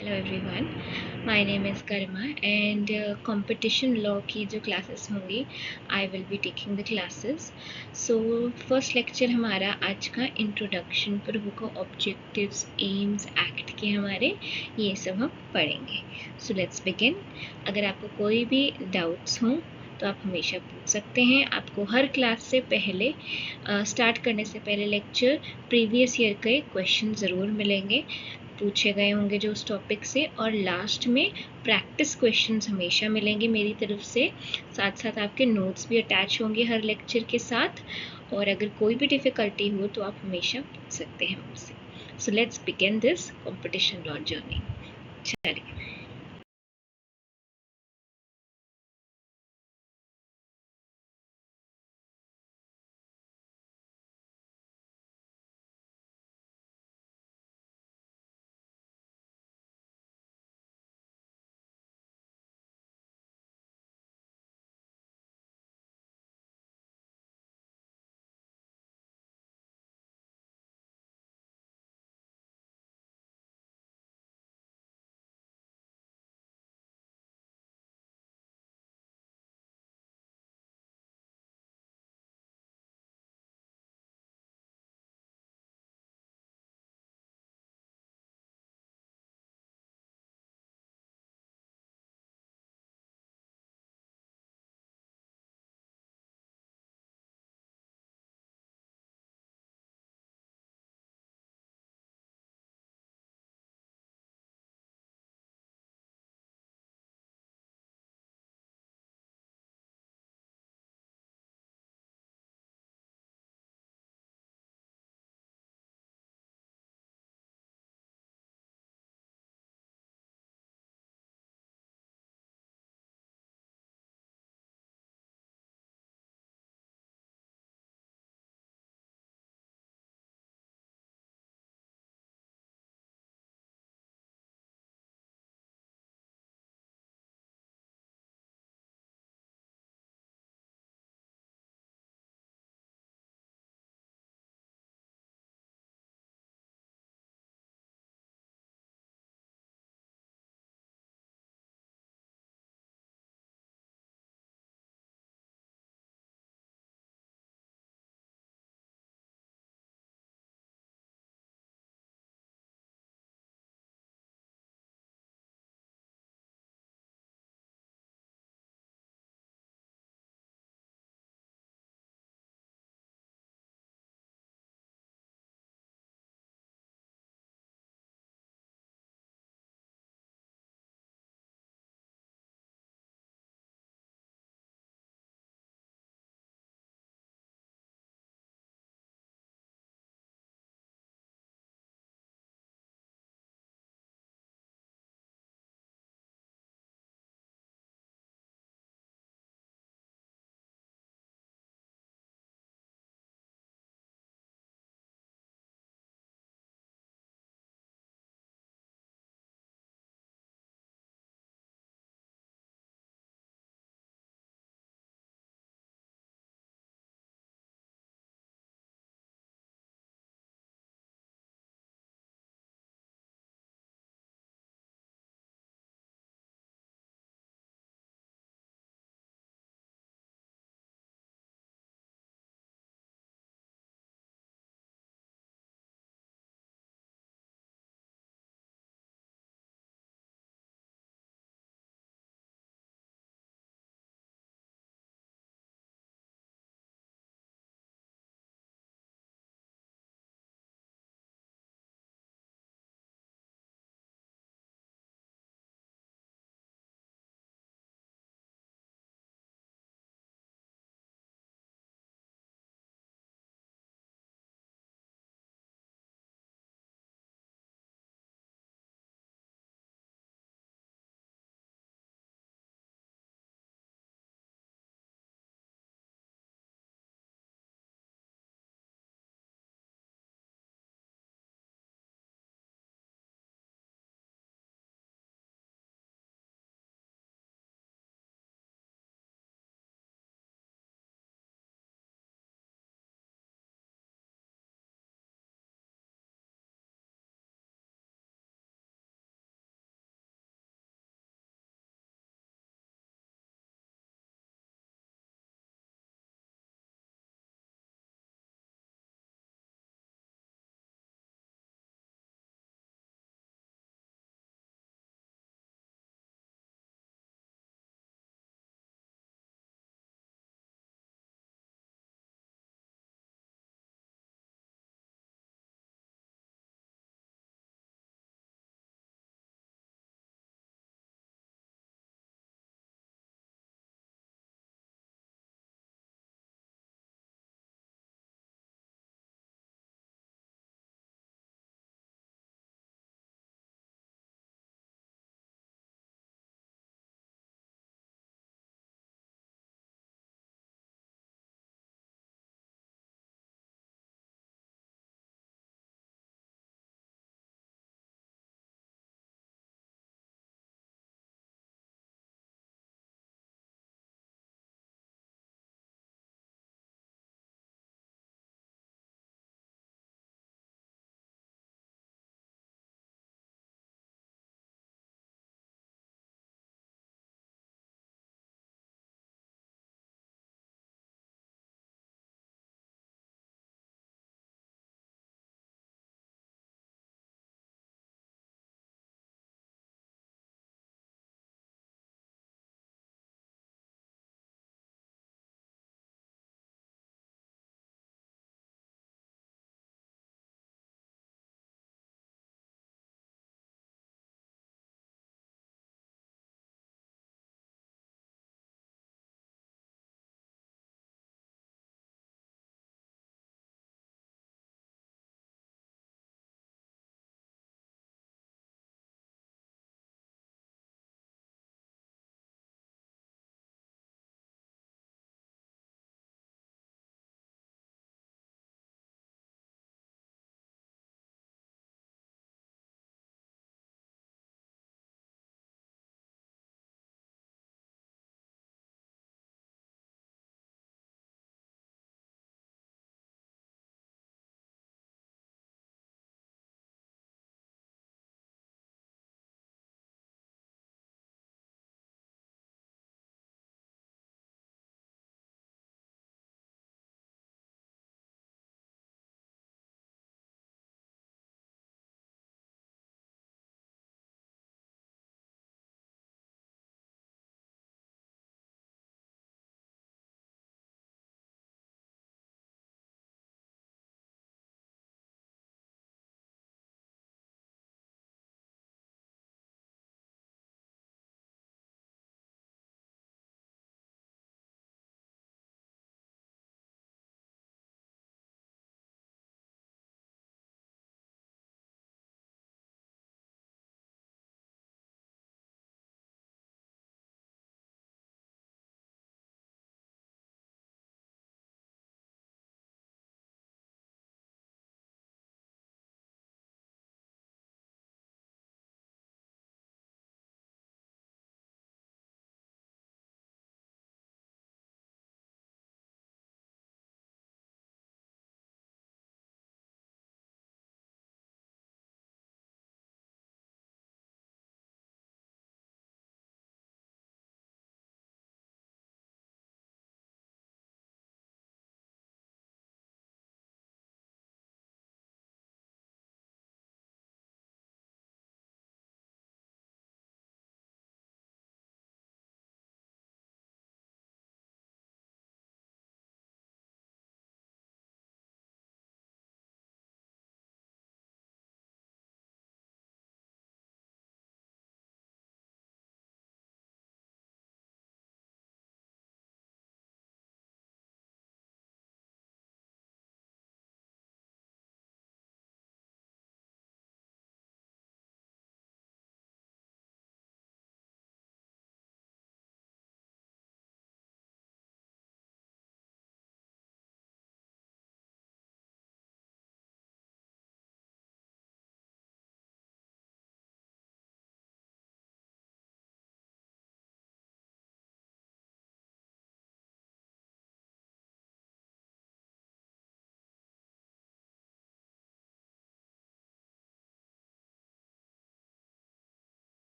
Hello everyone, my name is Karma and competition law की जो classes होंगी I will be taking the classes. So first lecture हमारा आज का इंट्रोडक्शन पर होगा. ऑब्जेक्टिव्स, एम्स, एक्ट के हमारे ये सब हम पढ़ेंगे. So let's begin. अगर आपको कोई भी डाउट्स हों तो आप हमेशा पूछ सकते हैं. आपको हर क्लास से पहले स्टार्ट करने से पहले लेक्चर प्रीवियस ईयर के क्वेश्चन ज़रूर मिलेंगे, पूछे गए होंगे जो उस टॉपिक से, और लास्ट में प्रैक्टिस क्वेश्चंस हमेशा मिलेंगे मेरी तरफ से. साथ साथ आपके नोट्स भी अटैच होंगे हर लेक्चर के साथ, और अगर कोई भी डिफ़िकल्टी हो तो आप हमेशा पूछ सकते हैं मुझसे. So let's begin this competition law journey. चलिए.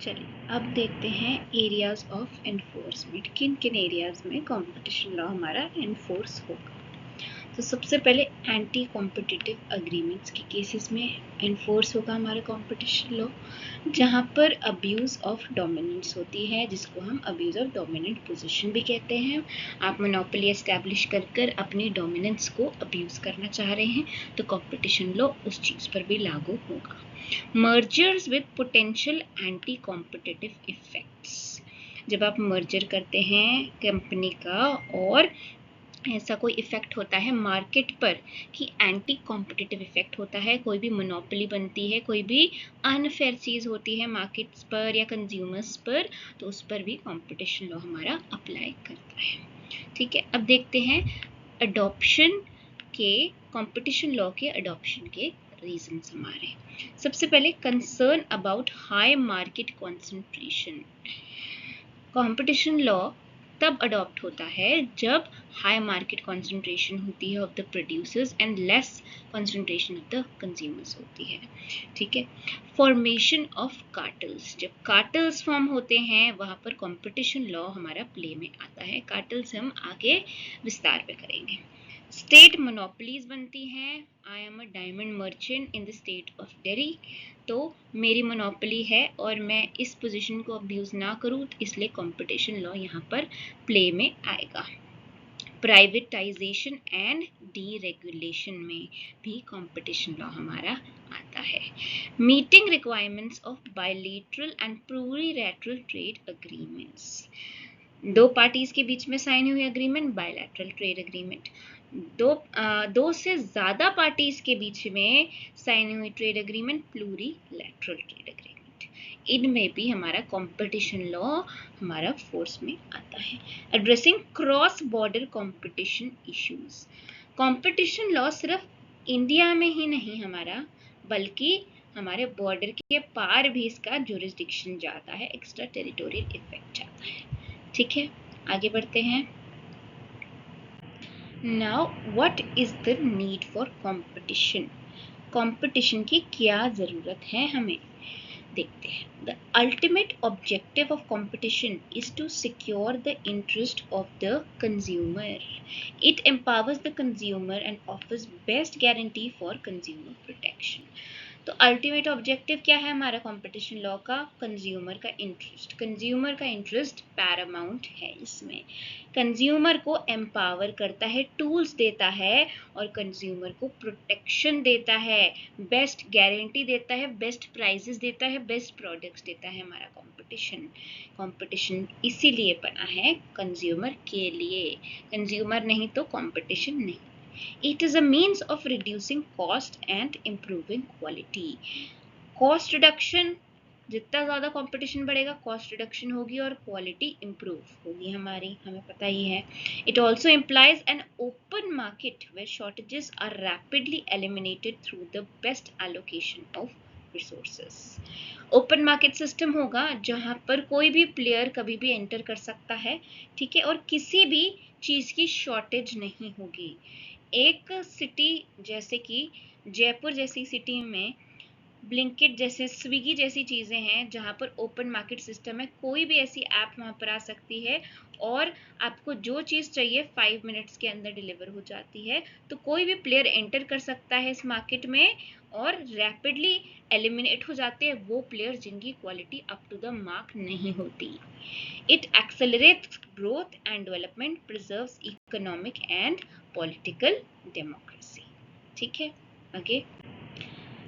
चलिए अब देखते हैं एरियाज ऑफ एनफोर्समेंट, किन किन एरियाज में कंपटीशन लॉ हमारा एनफोर्स होगा। तो सबसे पहले एंटी कॉम्पिटिटिव अग्रीमेंट्स के केसेस में एनफोर्स होगा हमारा कंपटीशन लॉ, जहाँ पर अब्यूज़ ऑफ डोमिनेंस होती है, जिसको हम अब्यूज़ ऑफ डोमिनेंट पोजीशन भी कहते हैं। आप मोनोपोली एस्टैब्लिश कर कर अपनी डोमिनेंस को अब्यूज़ करना चाह रहे हैं तो कंपटीशन लॉ उस चीज़ पर भी लागू होगा। Mergers with potential anti competitive effects, जब आप मर्जर करते हैं कंपनी का और ऐसा कोई इफेक्ट होता है मार्केट पर कि एंटी कॉम्पिटिटिव इफेक्ट होता है, कोई भी मोनोपोली बनती है, कोई भी अनफेयर चीज़ होती है मार्केट्स पर या कंज्यूमर्स पर, तो उस पर भी कंपटीशन लॉ हमारा अप्लाई करता है। ठीक है, अब देखते हैं अडॉप्शन के, कंपटीशन लॉ के अडॉप्शन के रीजंस हमारे। सबसे पहले concern about high market concentration. Competition law तब अडॉप्ट होता है जब हाई मार्केट कॉन्सेंट्रेशन होती है of the producers and less concentration of the consumers होती है। ठीक है, फॉर्मेशन ऑफ कार्टल्स, जब कार्टल्स फॉर्म होते हैं वहाँ पर कंपटीशन लॉ हमारा प्ले में आता है। कार्टल्स हम आगे विस्तार में करेंगे। स्टेट मोनोपोलीज बनती हैं। I am a diamond merchant in the state of Delhi, तो मेरी मोनोपोली है और मैं इस पोजीशन को अब्यूज़ ना करूँ, तो इसलिए कंपटीशन लॉ यहाँ पर प्ले में आएगा। प्राइवेटाइजेशन एंड डीरेगुलेशन में भी कंपटीशन लॉ हमारा आता है। Meeting requirements of bilateral and plurilateral trade agreements, दो पार्टीज के बीच में साइन हुई एग्रीमेंट बायलैटरल ट्रेड एग्रीमेंट, दो से ज़्यादा पार्टीज के बीच में साइन हुई ट्रेड एग्रीमेंट प्लूरिलैटरल ट्रेड एग्रीमेंट, इनमें भी हमारा कंपटीशन लॉ हमारा फोर्स में आता है। Addressing cross border competition issues, competition law सिर्फ इंडिया में ही नहीं हमारा, बल्कि हमारे बॉर्डर के पार भी इसका जुरिस्डिक्शन जाता है, एक्स्ट्रा टेरिटोरियल इफेक्ट जाता है। ठीक है, आगे बढ़ते हैं। Now what is the need for competition, competition की क्या ज़रूरत है हमें, देखते हैं। The ultimate objective of competition is to secure the interest of the consumer, it empowers the consumer and offers best guarantee for consumer protection. तो ultimate objective क्या है हमारा कंपटीशन लॉ का, कंज्यूमर का इंटरेस्ट, कंज्यूमर का interest paramount है इसमें। Consumer को एम्पावर करता है, टूल्स देता है और कंज्यूमर को प्रोटेक्शन देता है, बेस्ट गारंटी देता है, बेस्ट प्राइजेस देता है, बेस्ट प्रोडक्ट्स देता है हमारा कंपटीशन। कंपटीशन इसीलिए बना है कंज्यूमर के लिए, कंज्यूमर नहीं तो कंपटीशन नहीं। It is a means of reducing cost and improving quality. Cost reduction, जितना ज़्यादा कंपटीशन बढ़ेगा कॉस्ट रिडक्शन होगी और क्वालिटी इंप्रूव होगी हमारी, हमें पता ही है। It also implies an open market where shortages are rapidly eliminated through the best allocation of resources. Open market system होगा जहाँ पर कोई भी प्लेयर कभी भी एंटर कर सकता है, ठीक है, और किसी भी चीज़ की शॉर्टेज नहीं होगी। एक सिटी जैसे कि जयपुर जैसी सिटी में ब्लिंकिट जैसे, स्विगी जैसी चीज़ें हैं जहाँ पर ओपन मार्केट सिस्टम है, कोई भी ऐसी ऐप वहाँ पर आ सकती है और आपको जो चीज़ चाहिए 5 मिनट्स के अंदर डिलीवर हो जाती है। तो कोई भी प्लेयर एंटर कर सकता है इस मार्केट में और रैपिडली एलिमिनेट हो जाते हैं वो प्लेयर जिनकी quality up to the mark नहीं होती। It accelerates growth and development, preserves economic and political democracy. ठीक है, आगे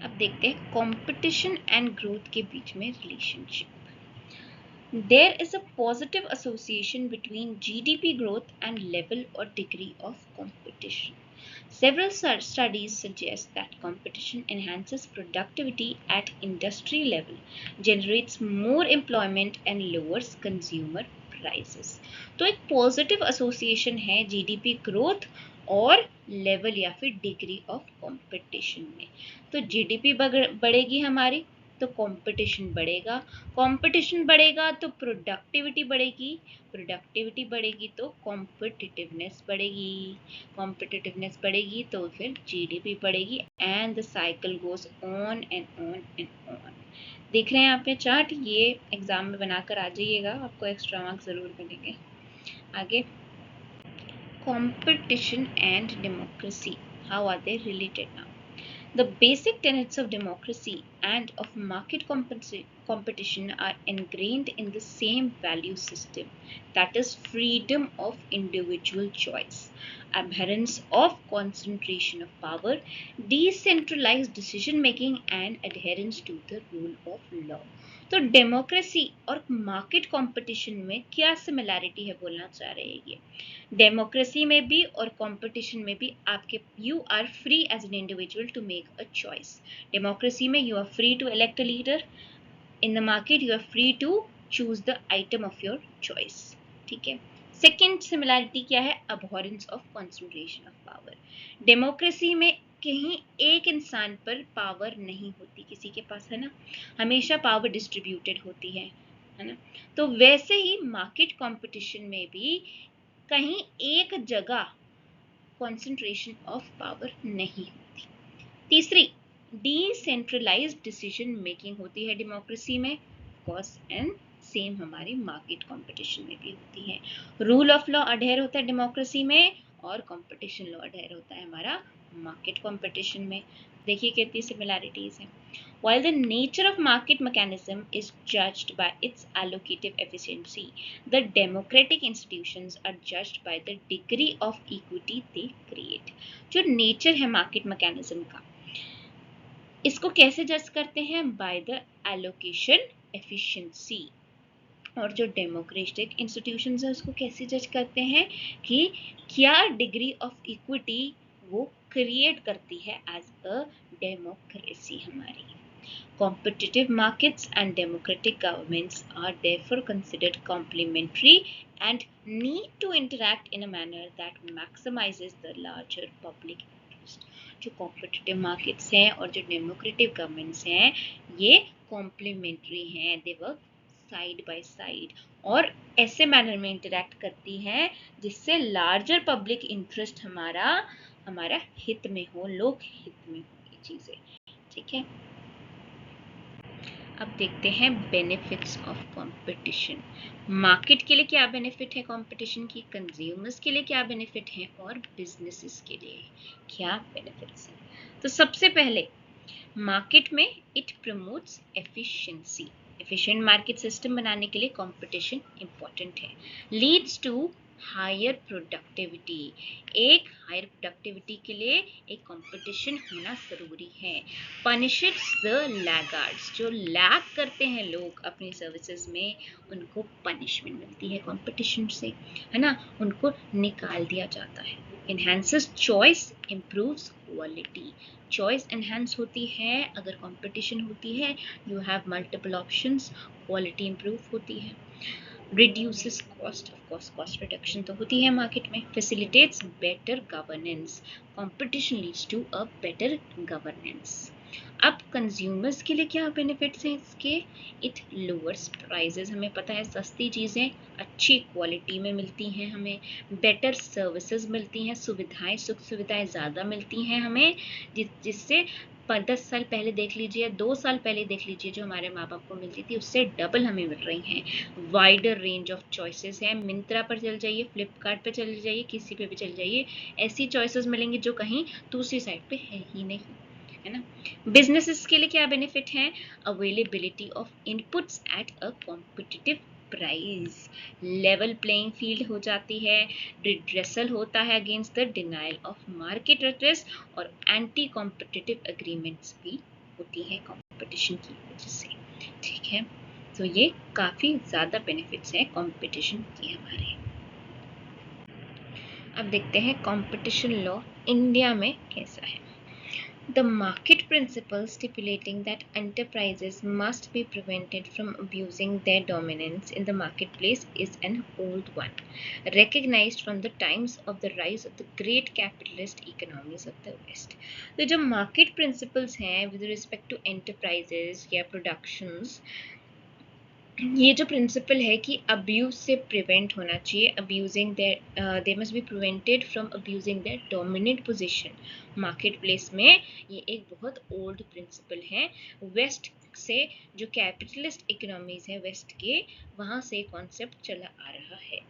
अब देखते हैं कंपटीशन एंड ग्रोथ के बीच में relationship. There is a positive association between GDP growth and level or degree of competition. Several studies suggest that competition enhances productivity at industry level, generates more employment and lowers consumer prices. तो एक positive association है GDP growth और level या फिर degree of competition में। तो GDP बढ़ेगी हमारी तो कंपटीशन बढ़ेगा, कंपटीशन बढ़ेगा तो प्रोडक्टिविटी बढ़ेगी, प्रोडक्टिविटी बढ़ेगी तो कॉम्पिटिटिवनेस बढ़ेगी, कॉम्पिटिटिवनेस बढ़ेगी तो फिर जीडीपी बढ़ेगी, and the cycle goes on and on and on. देख रहे हैं यहाँ पे चार्ट, ये एग्जाम में बनाकर आ जाइएगा, आपको एक्स्ट्रा मार्क्स जरूर मिलेंगे। आगे, competition and democracy, how are they related now? The basic tenets of democracy and of market competition are ingrained in the same value system, that is, freedom of individual choice, abhorrence of concentration of power, decentralized decision making, and adherence to the rule of law. तो democracy और market competition में क्या similarity है बोलना चाह रहे हैं ये। डेमोक्रेसी में भी और कंपटीशन में भी आपके you are free as an individual to make a choice. Democracy में you are free to elect a leader, in the market you are free to choose the item of your choice. ठीक है। Second similarity क्या है? Abhorrence of concentration of power. Democracy में कहीं एक इंसान पर पावर नहीं होती किसी के पास, है ना, हमेशा पावर डिस्ट्रीब्यूटेड होती है ना। तो वैसे ही मार्केट कंपटीशन में भी कहीं एक जगह कंसंट्रेशन ऑफ पावर नहीं होती। तीसरी, डिसेंट्रलाइज्ड डिसीजन मेकिंग होती है डेमोक्रेसी में, कॉस एंड सेम हमारी मार्केट कंपटीशन में भी होती है। रूल ऑफ लॉ अडेयर होता है डेमोक्रेसी में और कंपटीशन लॉ अडेयर होता है हमारा मार्केट कंपटीशन में। देखिए कितनी सिमिलैरिटीज हैं। While the nature of market mechanism is judged by its allocative efficiency, the democratic institutions are judged by the degree of equity they create. जो नेचर है market mechanism का, इसको कैसे जज करते हैं? By the allocation efficiency. और जो डेमोक्रेटिक इंस्टीट्यूशंस है उसको कैसे जज करते हैं कि क्या डिग्री ऑफ इक्विटी वो क्रिएट करती है एज अ डेमोक्रेसी हमारी। Competitive markets and democratic governments are therefore considered complementary and need to interact in a manner that maximizes the larger public interest. जो competitive markets हैं और जो democratic governments हैं ये complementary हैं, they work side by side और ऐसे manner में इंटरेक्ट करती हैं जिससे लार्जर पब्लिक इंटरेस्ट हमारा हित में हो, लोक हित में हो ये चीजें। ठीक है। अब देखते हैं बेनिफिट्स ऑफ कंपटीशन। मार्केट के लिए क्या बेनिफिट है कंपटीशन की, कंज्यूमर्स के लिए क्या बेनिफिट है और बिजनेसेस के लिए क्या बेनिफिट्स हैं। तो सबसे पहले मार्केट में it promotes efficiency. Efficient market system बनाने के लिए कंपटीशन इंपॉर्टेंट है। Leads to higher productivity. एक हायर प्रोडक्टिविटी के लिए एक कंपटीशन होना जरूरी है। Punishes the laggards. जो लैग करते हैं लोग अपनी सर्विसेज में उनको पनिशमेंट मिलती है कंपटीशन से, है ना, उनको निकाल दिया जाता है। enhances choice, improves quality. Choice enhance होती है अगर कंपटीशन होती है, you have multiple options, quality improve होती है। Reduces cost, of course cost reduction तो होती है मार्केट में। Facilitates better governance, competition leads to a better governance. अब कंज्यूमर्स के लिए क्या बेनिफिट्स हैं इसके? It lowers prices. हमें पता है सस्ती चीज़ें अच्छी क्वालिटी में मिलती हैं, हमें बेटर सर्विसेज मिलती हैं, सुविधाएं सुख सुविधाएं ज़्यादा मिलती हैं हमें, जिससे 10 साल पहले देख लीजिए, 2 साल पहले देख लीजिए, जो हमारे माँ बाप को मिलती थी उससे डबल हमें मिल रही हैं। वाइडर रेंज ऑफ चॉइसेस हैं। मिंत्रा पर चल जाइए, फ्लिपकार्ट पर चल जाइए, किसी पे भी चल जाइए, ऐसी चॉइसेस मिलेंगी जो कहीं दूसरी साइड पे है ही नहीं, है ना। बिजनेसेस के लिए क्या बेनिफिट है? Availability of inputs at a competitive price. Level playing field हो जाती है। रिड्रेसल होता है against the denial of market rates और एंटी कॉम्पिटिटिव एग्रीमेंट्स भी होती है कंपटीशन की वजह से। ठीक है, तो ये काफी ज्यादा बेनिफिट्स है कंपटीशन के हमारे। अब देखते हैं कंपटीशन लॉ इंडिया में कैसा है। The market principle stipulating that enterprises must be prevented from abusing their dominance in the marketplace is an old one, recognized from the times of the rise of the great capitalist economies of the West. तो जो market principles हैं with respect to enterprises या productions, ये जो principal है कि abuse से prevent होना चाहिए, abusing their they must be prevented from abusing their dominant position market place में, ये एक बहुत ओल्ड प्रिंसिपल है। वेस्ट से जो कैपिटलिस्ट इकोनॉमीज है वेस्ट के, वहाँ से कॉन्सेप्ट चला आ रहा है।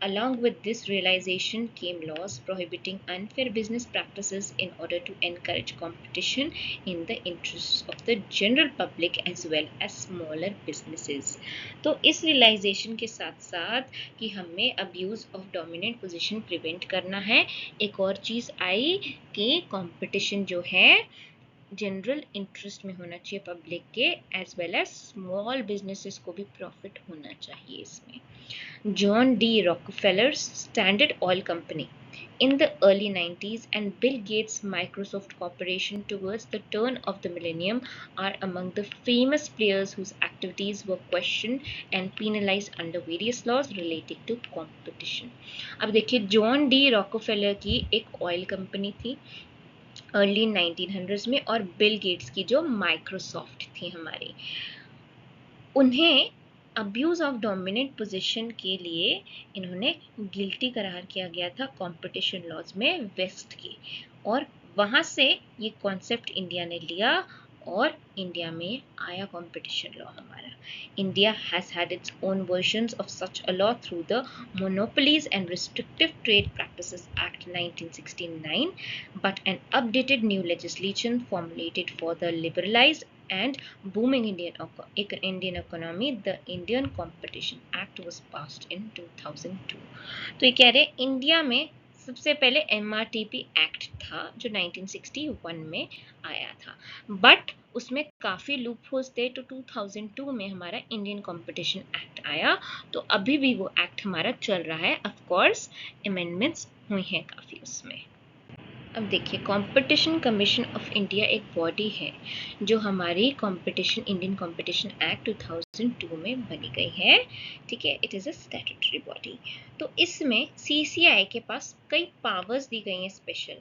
Along with this realization came laws prohibiting unfair business practices in order to encourage competition in the interests of the general public as well as smaller businesses. तो इस realization के साथ साथ कि हमें abuse of dominant position prevent करना है, एक और चीज़ आई कि competition जो है जनरल इंटरेस्ट में होना चाहिए पब्लिक के, as well as small businesses को भी प्रॉफिट होना चाहिए इसमें। John D. Rockefeller's Standard Oil Company in the early 90s and Bill Gates' Microsoft Corporation towards the turn of the millennium are among the famous players whose activities were questioned and penalized under various laws relating to competition. अब देखिए, John D Rockefeller की एक oil company थी early 1900s में, और Bill Gates की जो Microsoft थी हमारी, उन्हें अब्यूज ऑफ डोमिनेंट पोजीशन के लिए इन्होंने गिल्टी करार किया गया था कंपटीशन लॉज में वेस्ट के, और वहाँ से ये कॉन्सेप्ट इंडिया ने लिया और इंडिया में आया कंपटीशन लॉ हमारा। India has had its own versions of such a law through the monopolies and restrictive trade practices act 1969, but N updated new legislation formulated for the liberalised and booming Indian economy, the Indian Competition Act was passed in 2002. तो ये कह रहे India में सबसे पहले MRTP act था जो 1961 में आया था, बट उसमें काफ़ी लूप होल्स थे, तो 2002 में हमारा इंडियन कॉम्पिटिशन एक्ट आया। तो अभी भी वो एक्ट हमारा चल रहा है, ऑफ कोर्स अमेंडमेंट्स हुई हैं काफ़ी उसमें। अब देखिए, कंपटीशन कमीशन ऑफ इंडिया एक बॉडी है जो हमारी कंपटीशन इंडियन कंपटीशन एक्ट 2002 में बनी गई है, ठीक है। It is a statutory body. तो इसमें CCI के पास कई पावर्स दी गई हैं स्पेशल,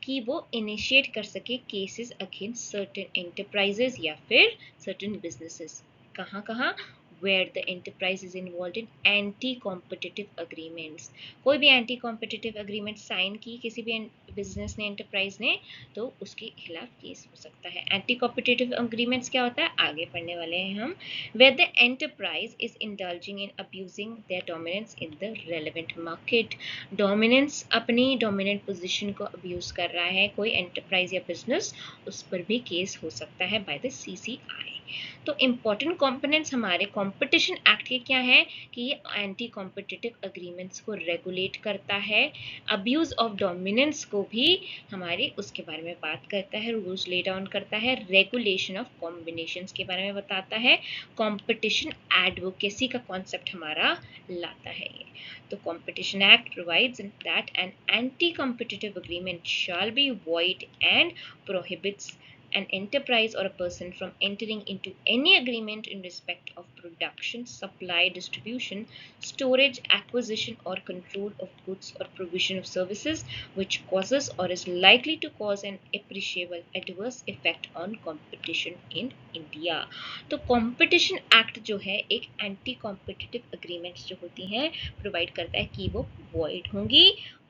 कि वो इनिशिएट कर सके केसेस अगेंस्ट सर्टेन एंटरप्राइजेस या फिर सर्टेन बिजनेसेस। कहाँ कहाँ? where the enterprise is involved in anti-competitive agreements. कोई भी anti-competitive agreement साइन की किसी भी बिजनेस ने, एंटरप्राइज ने, तो उसके खिलाफ केस हो सकता है। anti-competitive agreements क्या होता है, आगे पढ़ने वाले हैं हम। where the enterprise is indulging in abusing their dominance in the relevant market. dominance, अपनी dominant position को abuse कर रहा है कोई एंटरप्राइज या बिजनेस, उस पर भी केस हो सकता है by the CCI. तो इम्पॉर्टेंट कंपोनेंट्स हमारे कंपटीशन एक्ट के क्या है कि ये एंटी कॉम्पिटिटिव अग्रीमेंट्स को रेगुलेट करता है, अब्यूज ऑफ डोमिनेंस को भी हमारे उसके बारे में बात करता है, रूल्स ले डाउन करता है, रेगुलेशन ऑफ कॉम्बिनेशंस के बारे में बताता है, कंपटीशन एडवोकेसी का कॉन्सेप्ट हमारा लाता है ये। तो competition act provides that an anti competitive agreement shall be void and prohibits an enterprise or a person from entering into any agreement in respect of production, supply, distribution, storage, acquisition or control of goods or provision of services which causes or is likely to cause an appreciable adverse effect on competition in India. तो competition act जो है एक anti competitive agreements जो होती हैं provide करता है कि वो void होंगी,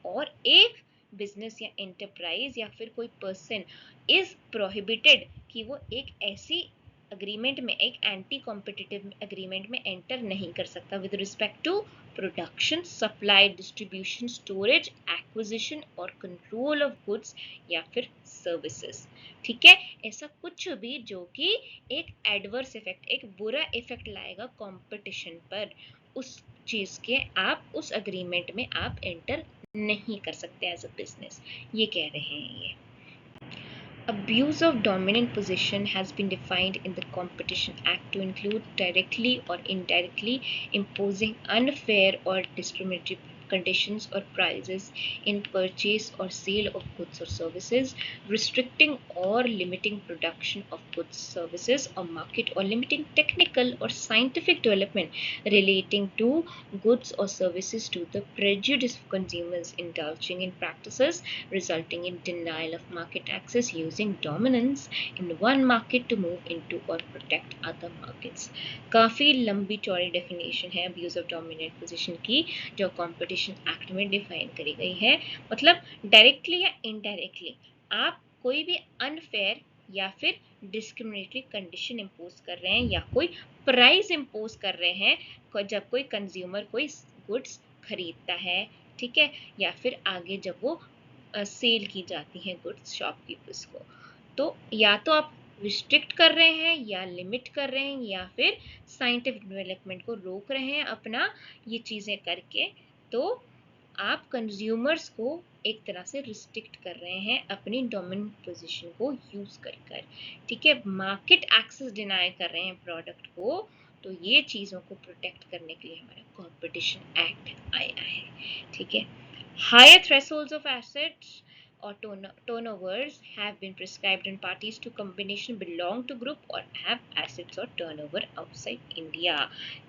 और एक बिजनेस या एंटरप्राइज या फिर कोई पर्सन इज प्रोहिबिटेड कि वो एक ऐसी अग्रीमेंट में, एक एंटी कॉम्पिटिटिव अग्रीमेंट में एंटर नहीं कर सकता with respect to production, supply, distribution, storage, acquisition और कंट्रोल ऑफ गुड्स या फिर सर्विसेज, ठीक है। ऐसा कुछ भी जो कि एक एडवर्स इफेक्ट, एक बुरा इफेक्ट लाएगा कंपटीशन पर, उस चीज के आप उस अग्रीमेंट में आप एंटर नहीं कर सकते एज अ बिजनेस, ये कह रहे हैं ये। Abuse of dominant position has been defined in the Competition Act to include directly or indirectly imposing unfair or discriminatory conditions or prices in purchase or sale of goods or services, restricting or limiting production of goods, services or market, or limiting technical or scientific development relating to goods or services to the prejudice of consumers, indulging in practices resulting in denial of market access, using dominance in one market to move into or protect other markets। काफ़ी लंबी चौड़ी definition है abuse of dominant position की, जो competition act में define करी गई है। मतलब डायरेक्टली या इनडायरेक्टली आप कोई भी अनफेयर या फिर डिस्क्रिमिनेटरी कंडीशन इम्पोज कर रहे हैं या कोई प्राइस इम्पोज कर रहे हैं जब कोई कंज्यूमर कोई गुड्स खरीदता है, ठीक है, या फिर आगे जब वो सेल की जाती हैं गुड्स शॉपकीपर्स को, तो या तो आप रिस्ट्रिक्ट कर रहे हैं या लिमिट कर रहे हैं या फिर साइंटिफिक डेवलपमेंट को रोक रहे हैं अपना ये चीज़ें करके, तो आप कंज्यूमर्स को एक तरह से रिस्ट्रिक्ट कर रहे हैं अपनी डोमिनेंट पोजीशन को यूज़ कर, ठीक है, मार्केट एक्सेस डिनाई कर रहे हैं प्रोडक्ट को। तो ये चीज़ों को प्रोटेक्ट करने के लिए हमारा कॉम्पिटिशन एक्ट आया है, ठीक है। Higher thresholds of assets or turnovers have been prescribed in parties to combination belong to group or have assets or turnover outside India।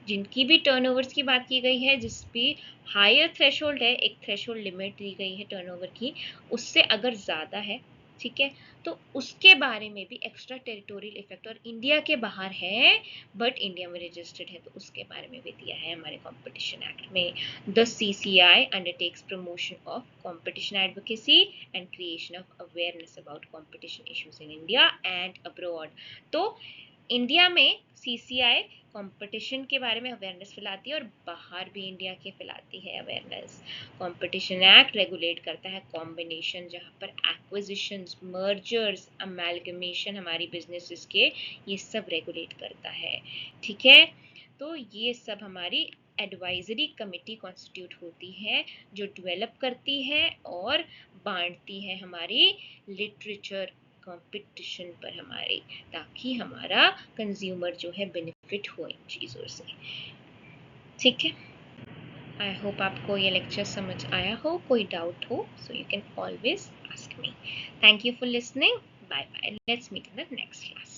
जिनकी भी टर्नओवर्स की बात की गई है, जिस भी हायर थ्रेशोल्ड है, एक थ्रेशोल्ड लिमिट दी गई है टर्नओवर की, उससे अगर ज़्यादा है, ठीक है, तो उसके बारे में भी एक्स्ट्रा टेरिटोरियल इफेक्ट, और इंडिया के बाहर है बट इंडिया में रजिस्टर्ड है, तो उसके बारे में भी दिया है हमारे कंपटीशन एक्ट में। The CCI undertakes promotion of competition advocacy and creation of awareness about competition issues in India and abroad. तो इंडिया में CCI कंपटीशन के बारे में अवेयरनेस फैलाती है और बाहर भी इंडिया के फैलाती है अवेयरनेस। कंपटीशन एक्ट रेगुलेट करता है कॉम्बिनेशन, जहाँ पर एक्विजिशंस, मर्जर्स, अमेलगमेशन हमारी बिजनेसेस के, ये सब रेगुलेट करता है, ठीक है। तो ये सब हमारी एडवाइजरी कमेटी कॉन्स्टिट्यूट होती है जो डेवलप करती है और बांटती है हमारी लिटरेचर कंपटीशन पर हमारे, ताकि हमारा कंज्यूमर जो है बेनिफिट हो इन चीज़ों से, ठीक है। आई होप आपको ये लेक्चर समझ आया हो, कोई डाउट हो so you can always ask me. Thank you for listening, bye bye, let's meet in the next class.